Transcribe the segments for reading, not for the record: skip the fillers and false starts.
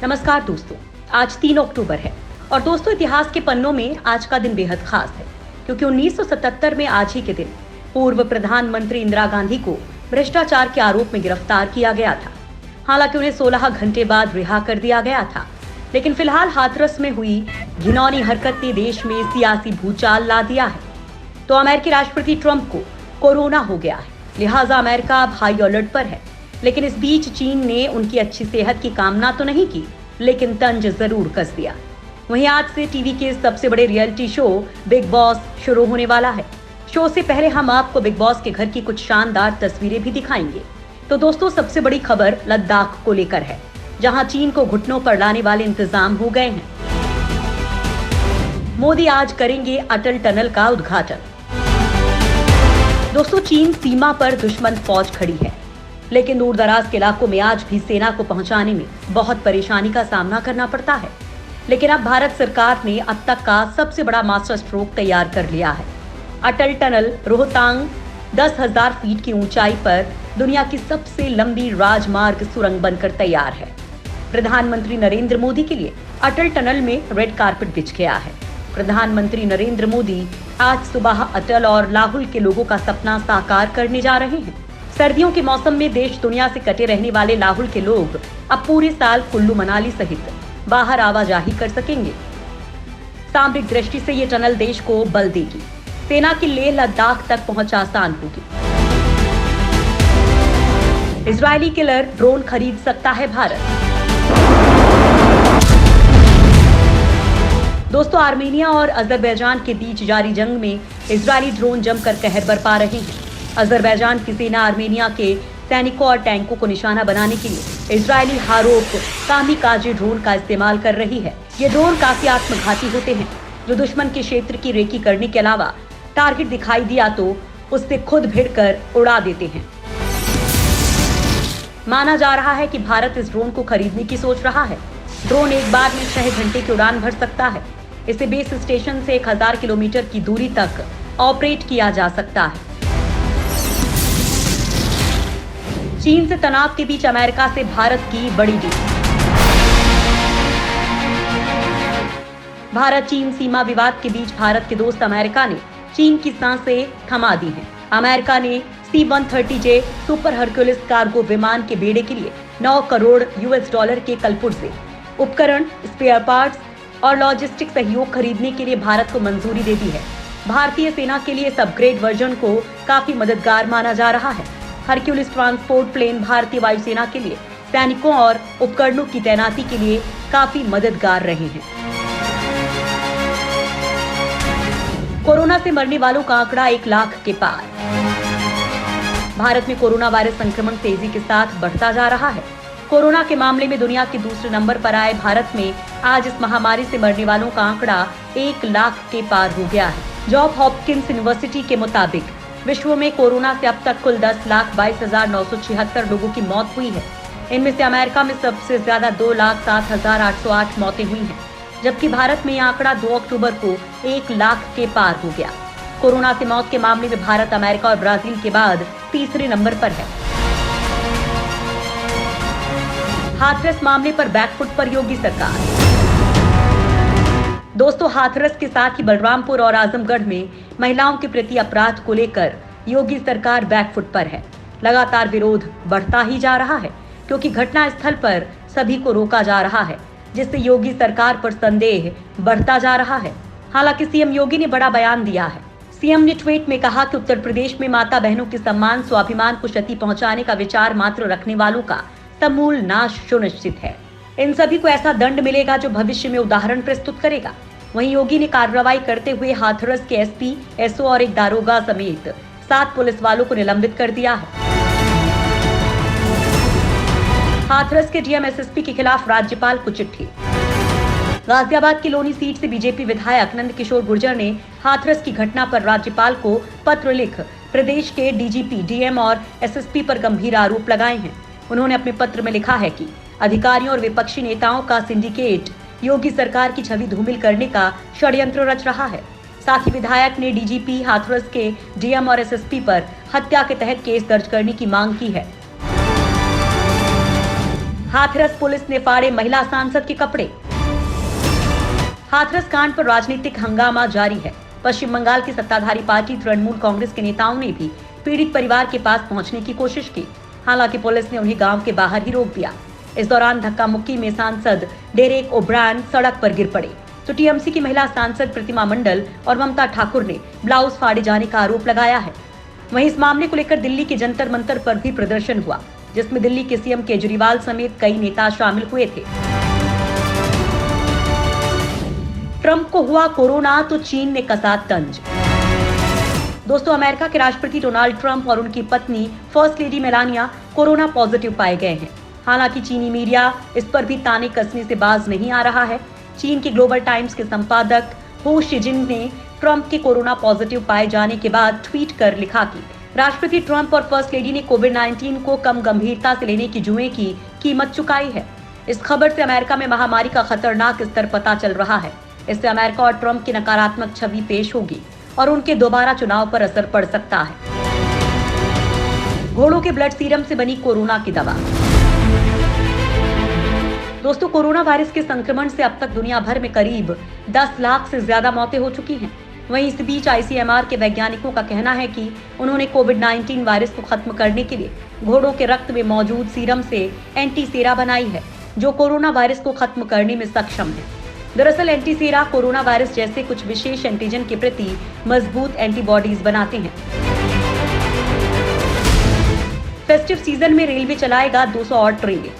नमस्कार दोस्तों, आज 3 अक्टूबर है और दोस्तों इतिहास के पन्नों में आज का दिन बेहद खास है क्योंकि 1977 में आज ही के दिन पूर्व प्रधानमंत्री इंदिरा गांधी को भ्रष्टाचार के आरोप में गिरफ्तार किया गया था। हालांकि उन्हें 16 घंटे बाद रिहा कर दिया गया था, लेकिन फिलहाल हाथरस में हुई घिनौनी हरकत ने देश में सियासी भूचाल ला दिया है। तो अमेरिकी राष्ट्रपति ट्रंप को कोरोना हो गया है, लिहाजा अमेरिका अब हाई अलर्ट पर है। लेकिन इस बीच चीन ने उनकी अच्छी सेहत की कामना तो नहीं की, लेकिन तंज जरूर कस दिया। वहीं आज से टीवी के सबसे बड़े रियलिटी शो बिग बॉस शुरू होने वाला है। शो से पहले हम आपको बिग बॉस के घर की कुछ शानदार तस्वीरें भी दिखाएंगे। तो दोस्तों सबसे बड़ी खबर लद्दाख को लेकर है, जहां चीन को घुटनों पर लाने वाले इंतजाम हो गए हैं। मोदी आज करेंगे अटल टनल का उद्घाटन। दोस्तों चीन सीमा पर दुश्मन फौज खड़ी है, लेकिन दूर दराज के इलाकों में आज भी सेना को पहुंचाने में बहुत परेशानी का सामना करना पड़ता है। लेकिन अब भारत सरकार ने अब तक का सबसे बड़ा मास्टर स्ट्रोक तैयार कर लिया है। अटल टनल रोहतांग 10,000 फीट की ऊंचाई पर दुनिया की सबसे लंबी राजमार्ग सुरंग बनकर तैयार है। प्रधानमंत्री नरेंद्र मोदी के लिए अटल टनल में रेड कारपेट बिछ गया है। प्रधानमंत्री नरेंद्र मोदी आज सुबह अटल और लाहुल के लोगों का सपना साकार करने जा रहे हैं। सर्दियों के मौसम में देश दुनिया से कटे रहने वाले लाहुल के लोग अब पूरे साल कुल्लू मनाली सहित बाहर आवाजाही कर सकेंगे। सामरिक दृष्टि से ये टनल देश को बल देगी। सेना की लेह लद्दाख तक पहुंच आसान होगी। इजरायली किलर ड्रोन खरीद सकता है भारत। दोस्तों आर्मेनिया और अजरबैजान के बीच जारी जंग में इजरायली ड्रोन जमकर कहर बरपा रहे हैं। अजरबैजान की सेना आर्मेनिया के सैनिकों और टैंकों को निशाना बनाने के लिए इजरायली हारोप कामिकाजे ड्रोन का इस्तेमाल कर रही है। ये ड्रोन काफी आत्मघाती होते हैं, जो दुश्मन के क्षेत्र की रेकी करने के अलावा टारगेट दिखाई दिया तो उससे खुद भिड़कर उड़ा देते हैं। माना जा रहा है कि भारत इस ड्रोन को खरीदने की सोच रहा है। ड्रोन एक बार में 6 घंटे की उड़ान भर सकता है। इसे बेस स्टेशन से 1000 किलोमीटर की दूरी तक ऑपरेट किया जा सकता है। चीन से तनाव के बीच अमेरिका से भारत की बड़ी डील। भारत चीन सीमा विवाद के बीच भारत के दोस्त अमेरिका ने चीन की सांसें थमा दी हैं। अमेरिका ने C-130J सुपर हरक्यूलिस कार्गो विमान के बेड़े के लिए 9 करोड़ $US के कलपुट से उपकरण, स्पेयर पार्ट्स और लॉजिस्टिक सहयोग खरीदने के लिए भारत को मंजूरी दे दी है। भारतीय सेना के लिए इस अपग्रेड वर्जन को काफी मददगार माना जा रहा है। हरक्यूलिस ट्रांसपोर्ट प्लेन भारतीय वायुसेना के लिए सैनिकों और उपकरणों की तैनाती के लिए काफी मददगार रहे हैं। कोरोना से मरने वालों का आंकड़ा 1 लाख के पार। भारत में कोरोना वायरस संक्रमण तेजी के साथ बढ़ता जा रहा है। कोरोना के मामले में दुनिया के दूसरे नंबर पर आए भारत में आज इस महामारी से मरने वालों का आंकड़ा 1 लाख के पार हो गया है। जॉन हॉपकिंस यूनिवर्सिटी के मुताबिक विश्व में कोरोना से अब तक कुल 10,22,976 लोगों की मौत हुई है। इनमें से अमेरिका में सबसे ज्यादा 2,07,808 मौतें हुई हैं, जबकि भारत में यह आंकड़ा 2 अक्टूबर को 1 लाख के पार हो गया। कोरोना से मौत के मामले में भारत अमेरिका और ब्राजील के बाद तीसरे नंबर पर है। हाथरस मामले पर बैकफुट पर योगी सरकार। दोस्तों हाथरस के साथ ही बलरामपुर और आजमगढ़ में महिलाओं के प्रति अपराध को लेकर योगी सरकार बैकफुट पर है। लगातार विरोध बढ़ता ही जा रहा है क्योंकि घटना स्थल पर सभी को रोका जा रहा है, जिससे योगी सरकार पर संदेह बढ़ता जा रहा है। हालांकि सीएम योगी ने बड़ा बयान दिया है। सीएम ने ट्वीट में कहा कि उत्तर प्रदेश में माता बहनों के सम्मान स्वाभिमान को क्षति पहुंचाने का विचार मात्र रखने वालों का समूल नाश सुनिश्चित है। इन सभी को ऐसा दंड मिलेगा जो भविष्य में उदाहरण प्रस्तुत करेगा। वहीं योगी ने कार्रवाई करते हुए हाथरस के एसपी, एसओ और एक दारोगा समेत 7 पुलिस वालों को निलंबित कर दिया है। हाथरस के डीएम एसएसपी के खिलाफ राज्यपाल को चिट्ठी। गाजियाबाद की लोनी सीट से बीजेपी विधायक नंद किशोर गुर्जर ने हाथरस की घटना पर राज्यपाल को पत्र लिख प्रदेश के डीजीपी, डीएम और एसएसपी पर गंभीर आरोप लगाए हैं। उन्होंने अपने पत्र में लिखा है कि अधिकारियों और विपक्षी नेताओं का सिंडिकेट योगी सरकार की छवि धूमिल करने का षड्यंत्र रच रहा है। साथ ही विधायक ने डीजीपी, हाथरस के डीएम और एसएसपी पर हत्या के तहत केस दर्ज करने की मांग की है। हाथरस पुलिस ने फाड़े महिला सांसद के कपड़े। हाथरस कांड पर राजनीतिक हंगामा जारी है। पश्चिम बंगाल की सत्ताधारी पार्टी तृणमूल कांग्रेस के नेताओं ने भी पीड़ित परिवार के पास पहुंचने की कोशिश की। हालांकि पुलिस ने उन्हें गांव के बाहर ही रोक दिया। इस दौरान धक्का मुक्की में सांसद डेरेक ओब्रायन सड़क पर गिर पड़े तो टीएमसी की महिला सांसद प्रतिमा मंडल और ममता ठाकुर ने ब्लाउज फाड़े जाने का आरोप लगाया है। वहीं इस मामले को लेकर दिल्ली के जंतर मंतर पर भी प्रदर्शन हुआ, जिसमें दिल्ली के सीएम केजरीवाल समेत कई नेता शामिल हुए थे। ट्रंप को हुआ कोरोना तो चीन ने कसा तंज। दोस्तों, अमेरिका के राष्ट्रपति डोनाल्ड ट्रंप और उनकी पत्नी first lady Melania corona positive पाए गए हैं। हालांकि चीनी मीडिया इस पर भी ताने कसने से बाज नहीं आ रहा है। चीन के ग्लोबल टाइम्स के संपादक हो शिजिन ने ट्रंप के कोरोना पॉजिटिव पाए जाने के बाद ट्वीट कर लिखा कि राष्ट्रपति ट्रंप और फर्स्ट लेडी ने कोविड-19 को कम गंभीरता से लेने की जुए की कीमत चुकाई है। इस खबर से अमेरिका में महामारी का खतरनाक स्तर पता चल रहा है। इससे अमेरिका और ट्रंप की नकारात्मक छवि पेश होगी और उनके दोबारा चुनाव पर असर पड़ सकता है। घोड़ों के ब्लड सीरम से बनी कोरोना की दवा। दोस्तों, कोरोना वायरस के संक्रमण से अब तक दुनिया भर में करीब 10 लाख से ज्यादा मौतें हो चुकी हैं। वहीं इस बीच आईसीएमआर के वैज्ञानिकों का कहना है कि उन्होंने कोविड-19 वायरस को खत्म करने के लिए घोड़ों के रक्त में मौजूद सीरम से एंटीसेरा बनाई है, जो कोरोना वायरस को खत्म करने में सक्षम है। दरअसल एंटीसेरा कोरोना वायरस जैसे कुछ विशेष एंटीजन के प्रति मजबूत एंटीबॉडीज बनाते हैं। फेस्टिव सीजन में रेलवे चलाएगा 200 और ट्रेनें।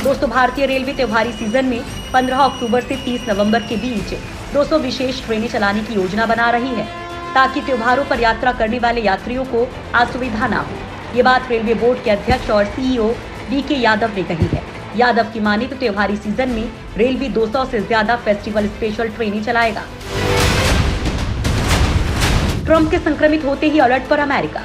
दोस्तों, भारतीय रेलवे त्योहारी सीजन में 15 अक्टूबर से 30 नवंबर के बीच 200 विशेष ट्रेनें चलाने की योजना बना रही है, ताकि त्योहारों पर यात्रा करने वाले यात्रियों को असुविधा न हो। ये बात रेलवे बोर्ड के अध्यक्ष और सीईओ वीके यादव ने कही है। यादव की माने तो त्योहारी सीजन में रेलवे 200 से ज्यादा फेस्टिवल स्पेशल ट्रेनें चलाएगा। ट्रंप के संक्रमित होते ही अलर्ट पर अमेरिका।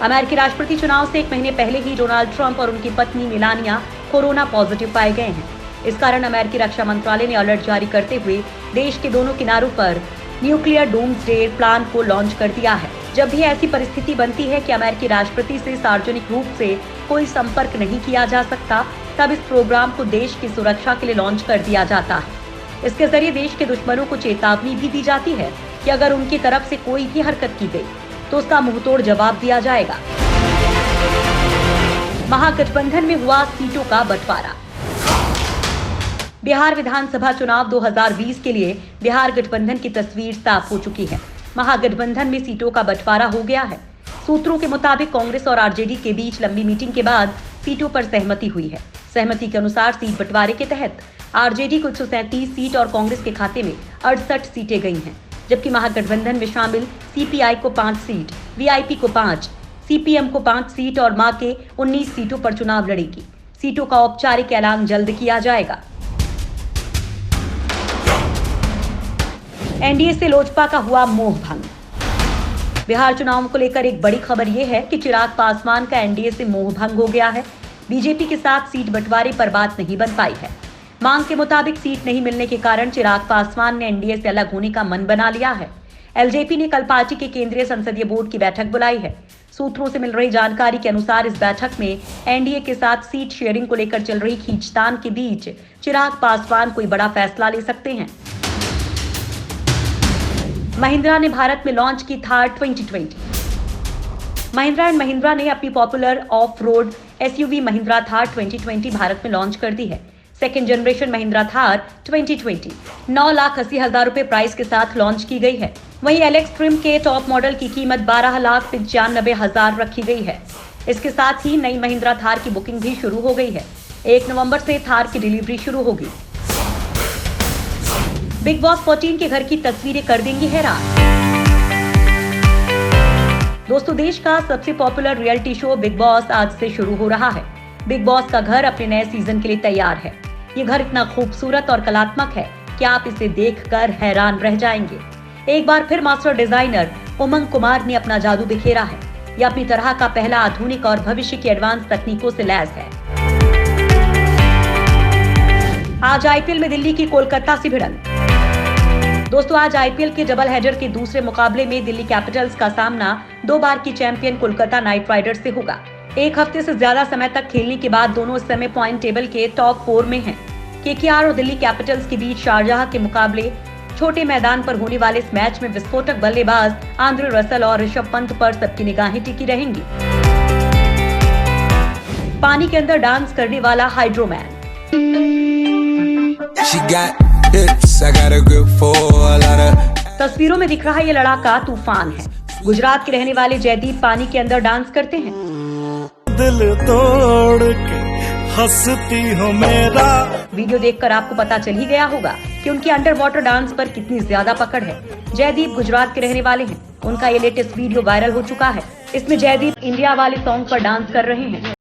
अमेरिकी राष्ट्रपति चुनाव से 1 महीने पहले ही डोनाल्ड ट्रंप और उनकी पत्नी मेलानिया कोरोना पॉजिटिव पाए गए हैं। इस कारण अमेरिकी रक्षा मंत्रालय ने अलर्ट जारी करते हुए देश के दोनों किनारों पर न्यूक्लियर डूम्सडे प्लान को लॉन्च कर दिया है। जब भी ऐसी परिस्थिति बनती है कि अमेरिकी राष्ट्रपति से सार्वजनिक रूप से कोई संपर्क नहीं किया जा सकता, तब इस प्रोग्राम को देश की सुरक्षा के लिए लॉन्च कर दिया जाता है। इसके जरिए देश के दुश्मनों को चेतावनी भी दी जाती है कि अगर उनकी तरफ से कोई भी हरकत की गई तो उसका मुंहतोड़ जवाब दिया जाएगा। महागठबंधन में हुआ सीटों का बंटवारा। बिहार विधानसभा चुनाव 2020 के लिए बिहार गठबंधन की तस्वीर साफ हो चुकी है। महागठबंधन में सीटों का बंटवारा हो गया है। सूत्रों के मुताबिक कांग्रेस और आरजेडी के बीच लंबी मीटिंग के बाद सीटों पर सहमति हुई है। सहमति के अनुसार सीट बंटवारे के तहत आरजेडी को 137 सीट और कांग्रेस के खाते में 68 सीटें गई हैं, जबकि महागठबंधन में शामिल सीपीआई को 5 सीट, वीआईपी को 5, सीपीएम को 5 सीट और मां के 19 सीटों पर चुनाव लड़ेगी। सीटों का औपचारिक ऐलान जल्द किया जाएगा। एनडीए से लोजपा का हुआ मोह भंग। बिहार चुनाव को लेकर एक बड़ी खबर यह है कि चिराग पासवान का एनडीए से मोह भंग हो गया है। बीजेपी के साथ सीट बंटवारे पर बात नहीं बन पाई है। मांग के मुताबिक सीट नहीं मिलने के कारण चिराग पासवान ने एनडीए से अलग होने का मन बना लिया है। एलजेपी ने कल पार्टी के केंद्रीय संसदीय बोर्ड की बैठक बुलाई है। सूत्रों से मिल रही जानकारी के अनुसार इस बैठक में एनडीए के साथ सीट शेयरिंग को लेकर चल रही खींचतान के बीच चिराग पासवान कोई बड़ा फैसला ले सकते हैं। महिंद्रा ने भारत में लॉन्च की थार 2020। महिंद्रा एंड महिंद्रा ने अपनी popular of road SUV Mahindra Thar 2020 Bharat में लॉन्च कर दी है। सेकेंड जनरेशन महिंद्रा थार 2020 9,80,000 रुपए प्राइस के साथ लॉन्च की गई है। वहीं एलेक्स ट्रिम के टॉप मॉडल की कीमत 12,95,000 रखी गई है। इसके साथ ही नई महिंद्रा थार की बुकिंग भी शुरू हो गई है। 1 नवंबर से थार की डिलीवरी शुरू होगी। बिग बॉस 14 के घर की तस्वीरें कर देंगी हैरान। दोस्तों, देश का सबसे popular reality show big boss आज से शुरू हो रहा है। बिग बॉस का घर अपने नए सीजन के लिए तैयार है। ये घर इतना खूबसूरत और कलात्मक है कि आप इसे देखकर हैरान रह जाएंगे। एक बार फिर मास्टर डिजाइनर उमंग कुमार ने अपना जादू बिखेरा है। यह अपनी तरह का पहला आधुनिक और भविष्य की एडवांस तकनीकों से लैस है। आज आईपीएल में दिल्ली की कोलकाता से भिड़ंत। दोस्तों, आज आईपीएल के डबल हेडर के दूसरे मुकाबले में दिल्ली कैपिटल्स का सामना 2 बार की चैंपियन कोलकाता नाइट राइडर्स से होगा। एक हफ्ते से ज्यादा समय तक खेलने के बाद दोनों इस समय पॉइंट टेबल के टॉप 4 में हैं। केकेआर और दिल्ली कैपिटल्स के बीच शारजाह के मुकाबले छोटे मैदान पर होने वाले इस मैच में विस्फोटक बल्लेबाज आंद्रे रसल और ऋषभ पंत पर सबकी निगाहें टिकी रहेंगी। पानी के अंदर डांस करने वाला हाइड्रोमैन। तस्वीरों में दिख रहा ये लड़ाका तूफान है। गुजरात के रहने वाले जयदीप पानी के अंदर डांस करते हैं। दिल तोड़ के हंसती हो मेरा। वीडियो देखकर आपको पता चल ही गया होगा कि उनकी अंडर वाटर डांस पर कितनी ज्यादा पकड़ है। जयदीप गुजरात के रहने वाले हैं। उनका ये लेटेस्ट वीडियो वायरल हो चुका है। इसमें जयदीप इंडिया वाले सॉन्ग पर डांस कर रहे हैं।